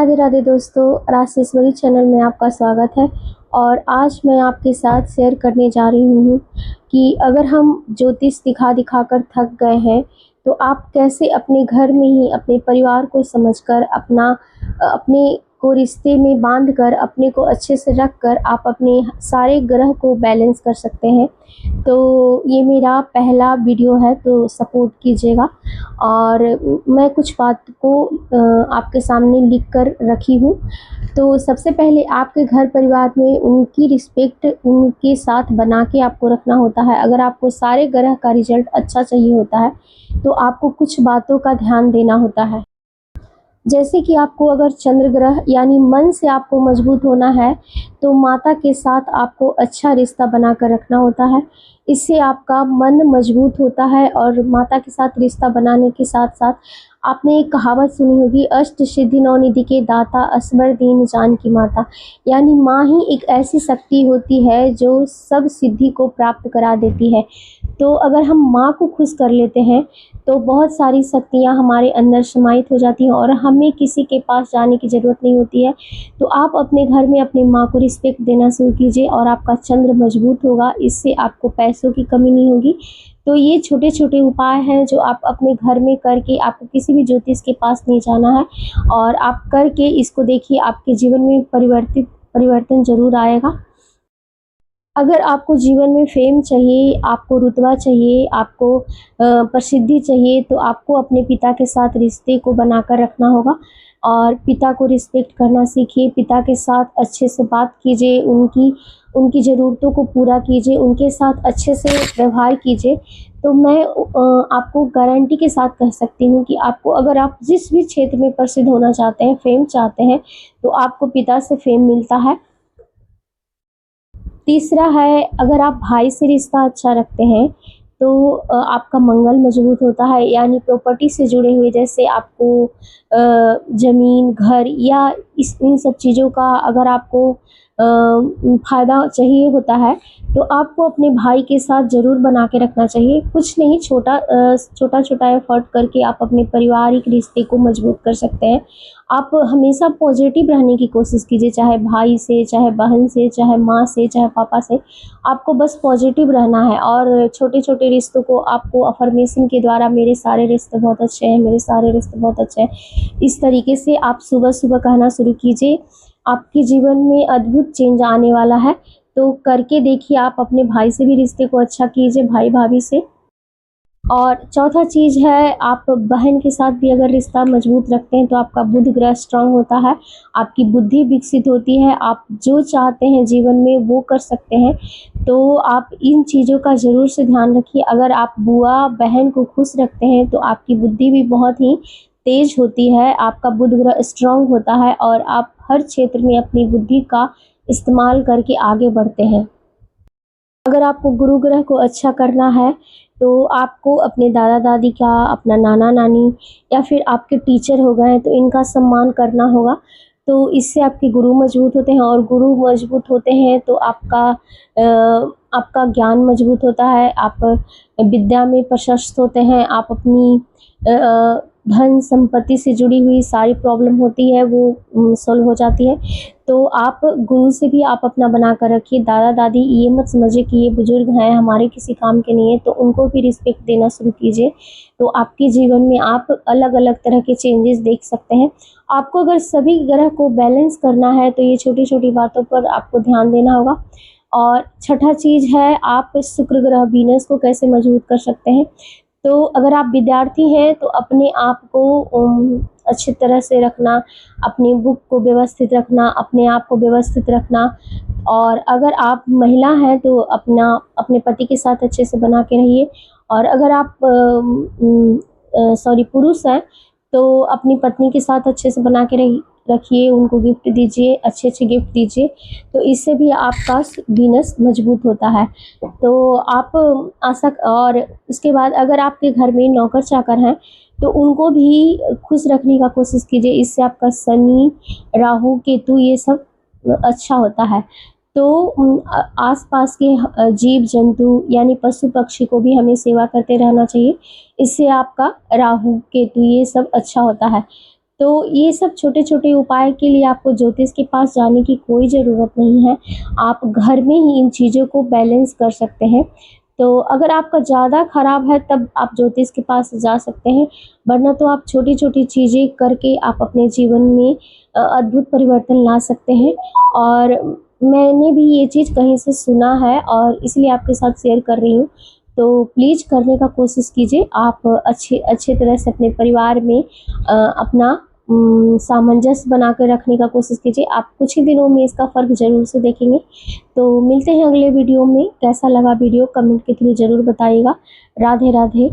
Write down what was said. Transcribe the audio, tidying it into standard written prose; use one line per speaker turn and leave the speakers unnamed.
राधे राधे दोस्तों, राशेश्वरी चैनल में आपका स्वागत है। और आज मैं आपके साथ शेयर करने जा रही हूँ कि अगर हम ज्योतिष दिखा दिखा कर थक गए हैं तो आप कैसे अपने घर में ही अपने परिवार को समझकर अपने को रिश्ते में बांध कर अपने को अच्छे से रख कर आप अपने सारे ग्रह को बैलेंस कर सकते हैं। तो ये मेरा पहला वीडियो है, तो सपोर्ट कीजिएगा। और मैं कुछ बात को आपके सामने लिख कर रखी हूँ। तो सबसे पहले आपके घर परिवार में उनकी रिस्पेक्ट उनके साथ बना के आपको रखना होता है। अगर आपको सारे ग्रह का रिजल्ट अच्छा चाहिए होता है तो आपको कुछ बातों का ध्यान देना होता है। जैसे कि आपको अगर चंद्र ग्रह यानी मन से आपको मजबूत होना है तो माता के साथ आपको अच्छा रिश्ता बनाकर रखना होता है। इससे आपका मन मजबूत होता है। और माता के साथ रिश्ता बनाने के साथ साथ आपने एक कहावत सुनी होगी, अष्ट सिद्धि नौ निधि के दाता असबर दीन जानकी माता। यानी माँ ही एक ऐसी शक्ति होती है जो सब सिद्धि को प्राप्त करा देती है। तो अगर हम माँ को खुश कर लेते हैं तो बहुत सारी शक्तियाँ हमारे अंदर समाहित हो जाती हैं और हमें किसी के पास जाने की ज़रूरत नहीं होती है। तो आप अपने घर में अपनी माँ को रिस्पेक्ट देना शुरू कीजिए और आपका चंद्र मजबूत होगा। इससे आपको पैसों की कमी नहीं होगी। तो ये छोटे छोटे उपाय हैं जो आप अपने घर में करके, आपको किसी भी ज्योतिष के पास नहीं जाना है और आप करके इसको देखिए, आपके जीवन में परिवर्तन ज़रूर आएगा। अगर आपको जीवन में फेम चाहिए, आपको रुतबा चाहिए, आपको प्रसिद्धि चाहिए तो आपको अपने पिता के साथ रिश्ते को बनाकर रखना होगा और पिता को रिस्पेक्ट करना सीखिए। पिता के साथ अच्छे से बात कीजिए, उनकी ज़रूरतों को पूरा कीजिए, उनके साथ अच्छे से व्यवहार कीजिए। तो मैं आपको गारंटी के साथ कह सकती हूँ कि आपको, अगर आप जिस भी क्षेत्र में प्रसिद्ध होना चाहते हैं, फेम चाहते हैं, तो आपको पिता से फेम मिलता है। तीसरा है, अगर आप भाई से रिश्ता अच्छा रखते हैं तो आपका मंगल मजबूत होता है। यानी प्रॉपर्टी से जुड़े हुए, जैसे आपको ज़मीन, घर या इन सब चीज़ों का अगर आपको फ़ायदा चाहिए होता है तो आपको अपने भाई के साथ ज़रूर बना के रखना चाहिए। कुछ नहीं, छोटा छोटा एफर्ट करके आप अपने पारिवारिक रिश्ते को मजबूत कर सकते हैं। आप हमेशा पॉजिटिव रहने की कोशिश कीजिए, चाहे भाई से, चाहे बहन से, चाहे माँ से, चाहे पापा से। आपको बस पॉजिटिव रहना है और छोटे छोटे रिश्तों को आपको अफर्मेशन के द्वारा, मेरे सारे रिश्ते बहुत अच्छे हैं, मेरे सारे रिश्ते बहुत अच्छे हैं, इस तरीके से आप सुबह सुबह कहना शुरू कीजिए। आपके जीवन में अद्भुत चेंज आने वाला है। तो करके देखिए, आप अपने भाई से भी रिश्ते को अच्छा कीजिए, भाई भाभी से। और चौथा चीज़ है, आप बहन के साथ भी अगर रिश्ता मजबूत रखते हैं तो आपका बुध ग्रह स्ट्रांग होता है, आपकी बुद्धि विकसित होती है, आप जो चाहते हैं जीवन में वो कर सकते हैं। तो आप इन चीज़ों का ज़रूर से ध्यान रखिए। अगर आप बुआ बहन को खुश रखते हैं तो आपकी बुद्धि भी बहुत ही तेज होती है, आपका बुध ग्रह स्ट्रांग होता है और आप हर क्षेत्र में अपनी बुद्धि का इस्तेमाल करके आगे बढ़ते हैं। अगर आपको गुरु ग्रह को अच्छा करना है तो आपको अपने दादा दादी का, अपना नाना नानी या फिर आपके टीचर हो गए तो इनका सम्मान करना होगा। तो इससे आपके गुरु मजबूत होते हैं और गुरु मजबूत होते हैं तो आपका ज्ञान मजबूत होता है, आप विद्या में प्रशस्त होते हैं, आप अपनी धन संपत्ति से जुड़ी हुई सारी प्रॉब्लम होती है वो सॉल्व हो जाती है। तो आप गुरु से भी आप अपना बना कर रखिए। दादा दादी ये मत समझिए कि ये बुजुर्ग हैं, हमारे किसी काम के नहीं है, तो उनको भी रिस्पेक्ट देना शुरू कीजिए। तो आपके जीवन में आप अलग अलग तरह के चेंजेस देख सकते हैं। आपको अगर सभी ग्रह को बैलेंस करना है तो ये छोटी छोटी बातों पर आपको ध्यान देना होगा। और छठा चीज़ है, आप शुक्र ग्रह वीनस को कैसे मजबूत कर सकते हैं। तो अगर आप विद्यार्थी हैं तो अपने आप को अच्छी तरह से रखना, अपनी बुक को व्यवस्थित रखना, अपने आप को व्यवस्थित रखना। और अगर आप महिला हैं तो अपने पति के साथ अच्छे से बना के रहिए। और अगर आप पुरुष हैं तो अपनी पत्नी के साथ अच्छे से बना के रखिए, उनको गिफ्ट दीजिए, अच्छे अच्छे गिफ्ट दीजिए। तो इससे भी आपका वीनस मजबूत होता है। तो आप और उसके बाद अगर आपके घर में नौकर चाकर हैं तो उनको भी खुश रखने का कोशिश कीजिए। इससे आपका शनि, राहु, केतु ये सब अच्छा होता है। तो आसपास के जीव जंतु यानी पशु पक्षी को भी हमें सेवा करते रहना चाहिए। इससे आपका राहु केतु ये सब अच्छा होता है। तो ये सब छोटे-छोटे उपाय के लिए आपको ज्योतिष के पास जाने की कोई ज़रूरत नहीं है। आप घर में ही इन चीज़ों को बैलेंस कर सकते हैं। तो अगर आपका ज़्यादा ख़राब है तब आप ज्योतिष के पास जा सकते हैं, वरना तो आप छोटी-छोटी चीज़ें करके आप अपने जीवन में अद्भुत परिवर्तन ला सकते हैं। और मैंने भी ये चीज़ कहीं से सुना है और इसलिए आपके साथ शेयर कर रही हूँ। तो प्लीज़ करने का कोशिश कीजिए। आप अच्छे अच्छे तरह से अपने परिवार में अपना सामंजस्य बना कर रखने का कोशिश कीजिए। आप कुछ ही दिनों में इसका फ़र्क ज़रूर से देखेंगे। तो मिलते हैं अगले वीडियो में। कैसा लगा वीडियो कमेंट के थ्रू ज़रूर बताइएगा। राधे राधे।